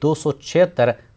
276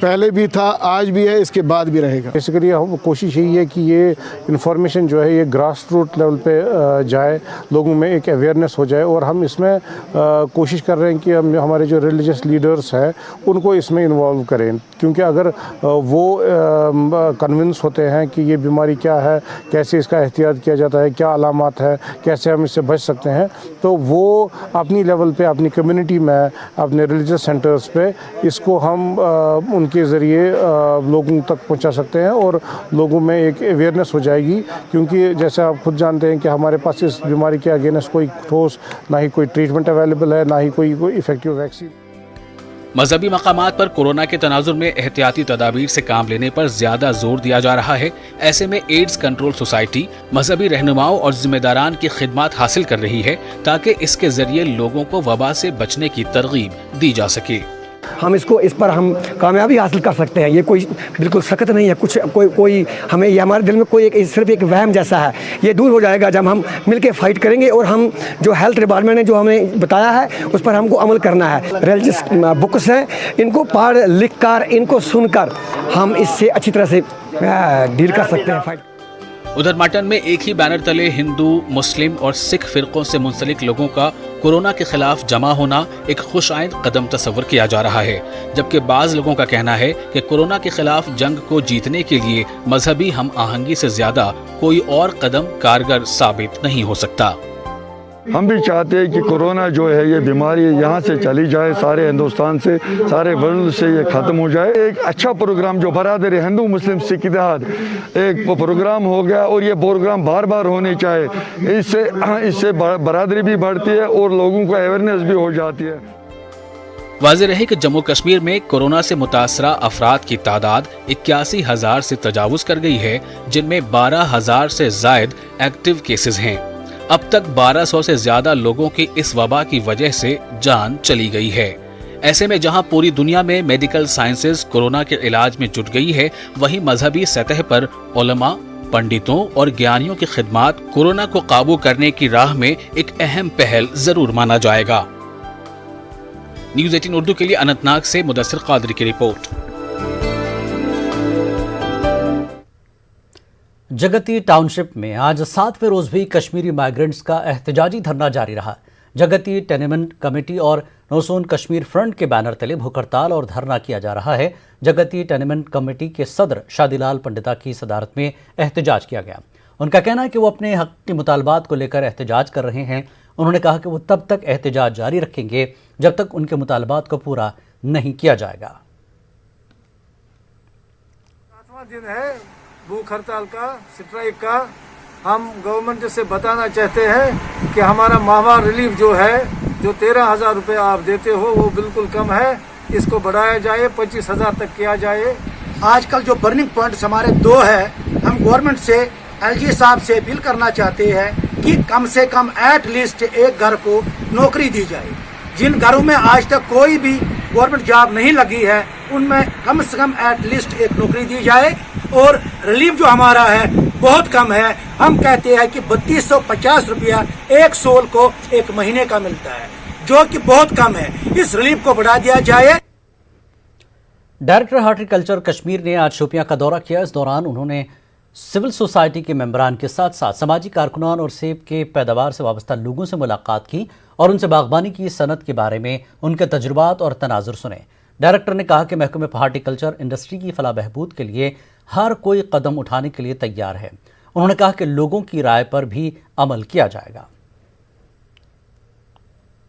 پہلے بھی تھا، آج بھی ہے، اس کے بعد بھی رہے گا۔ بیسیکلی کوشش یہی ہے کہ یہ انفارمیشن جو ہے یہ گراس روٹ لیول پہ جائے، لوگوں میں ایک اویئرنیس ہو جائے، اور ہم اس میں کوشش کر رہے ہیں کہ ہمارے جو ریلیجس لیڈرز ہیں ان کو اس میں انوالو کریں، کیونکہ اگر وہ کنونس ہوتے ہیں کہ یہ بیماری کیا ہے، کیسے اس کا احتیاط کیا جاتا ہے، کیا علامات ہے، کیسے ہم اس سے بچ سکتے ہیں، تو وہ اپنی لیول پہ، اپنی کمیونٹی میں، اپنے ریلیجس سینٹرز پہ اس کو ہم ان کے ذریعے لوگوں تک پہنچا سکتے ہیں، اور لوگوں میں ایک اویئرنیس ہو جائے گی، کیونکہ جیسے آپ خود جانتے ہیں کہ ہمارے پاس اس بیماری کے اگینسٹ کوئی ٹھوس نہ ہی کوئی ٹریٹمنٹ اویلیبل ہے، نہ ہی کوئی افیکٹو ویکسین۔ مذہبی مقامات پر کورونا کے تناظر میں احتیاطی تدابیر سے کام لینے پر زیادہ زور دیا جا رہا ہے۔ ایسے میں ایڈز کنٹرول سوسائٹی مذہبی رہنماؤں اور ذمہ داران کی خدمات حاصل کر رہی ہے تاکہ اس کے ذریعے لوگوں کو وبا سے بچنے کی ترغیب دی جا سکے۔ ہم اس پر ہم کامیابی حاصل کر سکتے ہیں، یہ کوئی بالکل سخت نہیں ہے، کچھ کوئی ہمیں یہ ہمارے دل میں کوئی صرف ایک وہم جیسا ہے، یہ دور ہو جائے گا جب ہم مل کے فائٹ کریں گے، اور ہم جو ہیلتھ ڈپارٹمنٹ نے جو ہمیں بتایا ہے اس پر ہم کو عمل کرنا ہے۔ ریلیجس بکس ہیں، ان کو پڑھ لکھ کر، ان کو سن کر ہم اس سے اچھی طرح سے ڈیل کر سکتے ہیں، فائٹ۔ ادھر ماٹن میں ایک ہی بینر تلے ہندو، مسلم اور سکھ فرقوں سے منسلک لوگوں کا کورونا کے خلاف جمع ہونا ایک خوش آئند قدم تصور کیا جا رہا ہے، جبکہ بعض لوگوں کا کہنا ہے کہ کورونا کے خلاف جنگ کو جیتنے کے لیے مذہبی ہم آہنگی سے زیادہ کوئی اور قدم کارگر ثابت نہیں ہو سکتا۔ ہم بھی چاہتے ہیں کہ کورونا جو ہے یہ بیماری یہاں سے چلی جائے، سارے ہندوستان سے، سارے ورلڈ سے یہ ختم ہو جائے۔ ایک اچھا پروگرام جو برادر ہندو مسلم سکھ اتحاد ایک پروگرام ہو گیا، اور یہ پروگرام بار بار ہونے چاہے، اس سے برادری بھی بڑھتی ہے اور لوگوں کو اویئرنیس بھی ہو جاتی ہے۔ واضح رہے کہ جموں کشمیر میں کورونا سے متاثرہ افراد کی تعداد 81,000 سے تجاوز کر گئی ہے، جن میں 12,000 سے زائد ایکٹیو کیسز ہیں۔ اب تک 1200 سے زیادہ لوگوں کی اس وبا کی وجہ سے جان چلی گئی ہے۔ ایسے میں جہاں پوری دنیا میں میڈیکل سائنسز کورونا کے علاج میں جٹ گئی ہے، وہیں مذہبی سطح پر علماء، پنڈتوں اور گیانیوں کی خدمات کورونا کو قابو کرنے کی راہ میں ایک اہم پہل ضرور مانا جائے گا۔ نیوز 18 اردو کے لیے اننت ناگ سے مدثر قادری کی رپورٹ۔ جگتی ٹاؤن شپ میں آج 7ویں روز بھی کشمیری مائیگرنٹس کا احتجاجی دھرنا جاری رہا۔ جگتی ٹینمنٹ کمیٹی اور نوسون کشمیر فرنٹ کے بینر تلے بھوک ہڑتال اور دھرنا کیا جا رہا ہے۔ جگتی ٹینمنٹ کمیٹی کے صدر شادی لال پنڈتا کی صدارت میں احتجاج کیا گیا۔ ان کا کہنا ہے کہ وہ اپنے حق کے مطالبات کو لے کر احتجاج کر رہے ہیں۔ انہوں نے کہا کہ وہ تب تک احتجاج جاری رکھیں گے جب تک ان کے مطالبات کو پورا نہیں کیا جائے گا۔ 7واں دن ہے بھوک ہڑتال کا، اسٹرائک کا۔ ہم گورنمنٹ سے بتانا چاہتے ہیں کہ ہمارا ماہوار ریلیف جو ہے، جو 13,000 روپے آپ دیتے ہو، وہ بالکل کم ہے، اس کو بڑھایا جائے، 25,000 تک کیا جائے۔ آج کل جو برننگ پوائنٹس ہمارے 2 ہے، ہم گورنمنٹ سے ایل جی صاحب سے اپیل کرنا چاہتے ہیں کہ کم سے کم ایٹ لیسٹ ایک گھر کو نوکری دی جائے۔ جن گھروں میں آج تک کوئی بھی گورنمنٹ جاب نہیں لگی ہے، ان میں کم سے کم ایٹ لیسٹ ایک نوکری دی جائے۔ اور ریلیف جو ہمارا ہے بہت کم ہے، ہم کہتے ہیں کہ 3250 روپیہ ایک سول کو ایک مہینے کا ملتا ہے، جو کہ بہت کم ہے۔ اس ریلیف کو بڑھا دیا جائے۔ ڈائریکٹر ہارٹیکلچر کشمیر نے آج شوپیاں کا دورہ کیا۔ اس دوران انہوں نے سول سوسائٹی کے ممبران کے ساتھ ساتھ سماجی کارکنان اور سیب کے پیداوار سے وابستہ لوگوں سے ملاقات کی اور ان سے باغبانی کی صنعت کے بارے میں ان کے تجربات اور تناظر سنے۔ ڈائریکٹر نے کہا کہ محکمہ ہارٹیکلچر انڈسٹری کی فلاح بہبود کے لیے ہر کوئی قدم اٹھانے کے لیے تیار ہے۔ انہوں نے کہا کہ لوگوں کی رائے پر بھی عمل کیا جائے گا۔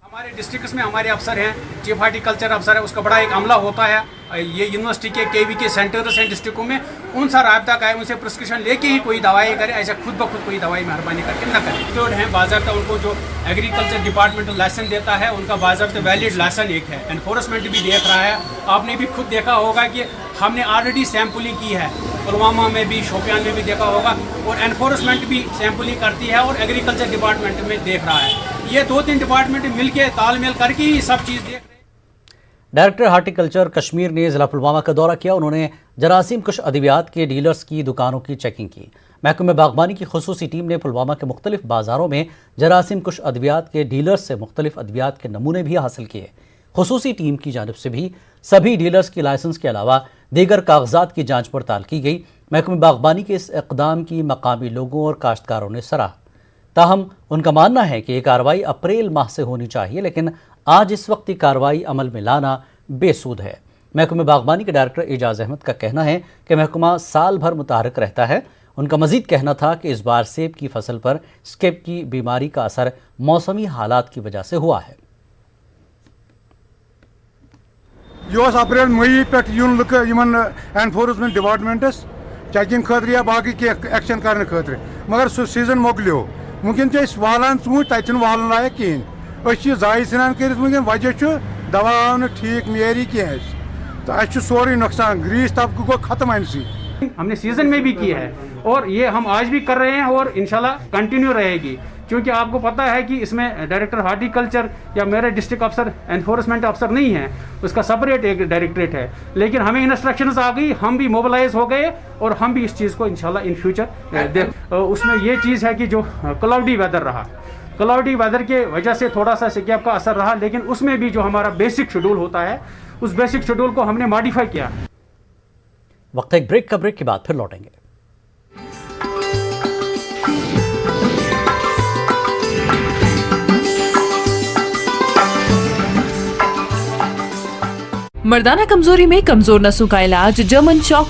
ہمارے ڈسٹرکٹس میں ہمارے افسر ہیں، چیف ہارٹیکلچر افسر ہے، اس کا بڑا ایک عملہ ہوتا ہے۔ یہ یونیورسٹی کے کے وی کے سینٹرز ہیں ڈسٹرکوں میں، ان سے رابطہ کریں، ان سے پرسکرپشن لے کے ہی کوئی دوائی کرے، ایسے خود بخود کوئی دوائی مہربانی کر کے نہ کریں۔ جو ہیں باضابطہ ان کو جو ایگریکلچر ڈپارٹمنٹ لائسنس دیتا ہے، ان کا باضابطہ ویلڈ لائسنس ایک ہے۔ انفورسمنٹ بھی دیکھ رہا ہے۔ آپ نے بھی خود دیکھا ہوگا کہ ہم نے آلریڈی سیمپلنگ کی ہے، پلوامہ میں بھی، شوپیان میں بھی دیکھا ہوگا، اور انفورسمنٹ بھی سیمپلنگ کرتی ہے اور ایگریکلچر ڈپارٹمنٹ میں دیکھ رہا ہے۔ یہ 2-3 ڈپارٹمنٹ مل کے تال میل کر کے ہی سب چیز دیکھ رہے ہیں۔ ڈائریکٹر ہارٹیکلچر کشمیر نے ضلع پلوامہ کا دورہ کیا۔ انہوں نے جراثیم کش ادویات کے ڈیلرز کی دکانوں کی چیکنگ کی۔ محکمہ باغبانی کی خصوصی ٹیم نے پلوامہ کے مختلف بازاروں میں جراثیم کش ادویات کے ڈیلرز سے مختلف ادویات کے نمونے بھی حاصل کیے۔ خصوصی ٹیم کی جانب سے بھی سبھی ڈیلرز کی لائسنس کے علاوہ دیگر کاغذات کی جانچ پڑتال کی گئی۔ محکمہ باغبانی کے اس اقدام کی مقامی لوگوں اور کاشتکاروں نے سراہا۔ تاہم ان کا ماننا ہے کہ یہ کارروائی اپریل ماہ سے ہونی چاہیے، لیکن آج اس وقت یہ کارروائی عمل میں لانا بے سود ہے۔ محکمہ باغبانی کے ڈائریکٹر اعجاز احمد کا کہنا ہے کہ محکمہ سال بھر متحرک رہتا ہے۔ ان کا مزید کہنا تھا کہ اس بار سیب کی فصل پر اسکیب کی بیماری کا اثر موسمی حالات کی وجہ سے ہوا ہے۔ یہ اپریل مئی پہ یون انفورسمنٹ ڈپارٹمنٹس چیکنگ خاطر یا باقی کی ایکشن کرنے خاطر، مگر سہ سیزن مکلیو ونکن والان ژوٗنٛٹھۍ تتہِ چھُنہٕ والن لایق کہین، أسۍ ضایع ژھٕنان کٔرِتھ ونکن، وجہ چھُ دوا آو نہٕ ٹھیک معیاری کینٛہہ اَسہِ تہٕ اَسہِ چھُ سورُے نۄقصان، گریٖس طبقہٕ گوٚو ختم امہِ سۭتۍ۔ ہم نے سیزن میں بھی کی ہے اور یہ ہم آج بھی کر رہے ہیں اور انشاءاللہ کنٹینیو رہے گی، کیونکہ آپ کو پتہ ہے کہ اس میں ڈائریکٹر ہارٹیکلچر یا میرے ڈسٹرکٹ افسر انفورسمنٹ افسر نہیں ہے، اس کا سپریٹ ایک ڈائریکٹریٹ ہے، لیکن ہمیں انسٹرکشنز آ گئی، ہم بھی موبلائز ہو گئے اور ہم بھی اس چیز کو انشاءاللہ ان فیوچر اس میں یہ چیز ہے کہ جو کلاؤڈی ویدر رہا، کلاؤڈی ویدر کے وجہ سے تھوڑا سا سکیب کا اثر رہا، لیکن اس میں بھی جو ہمارا بیسک شیڈول ہوتا ہے اس بیسک شیڈول کو ہم نے ماڈیفائی کیا۔ وقت ایک بریک کا، بریک کے بعد پھر لوٹیں گے۔ مردانہ کمزوری میں کمزور نسوں کا علاج جرمن شاک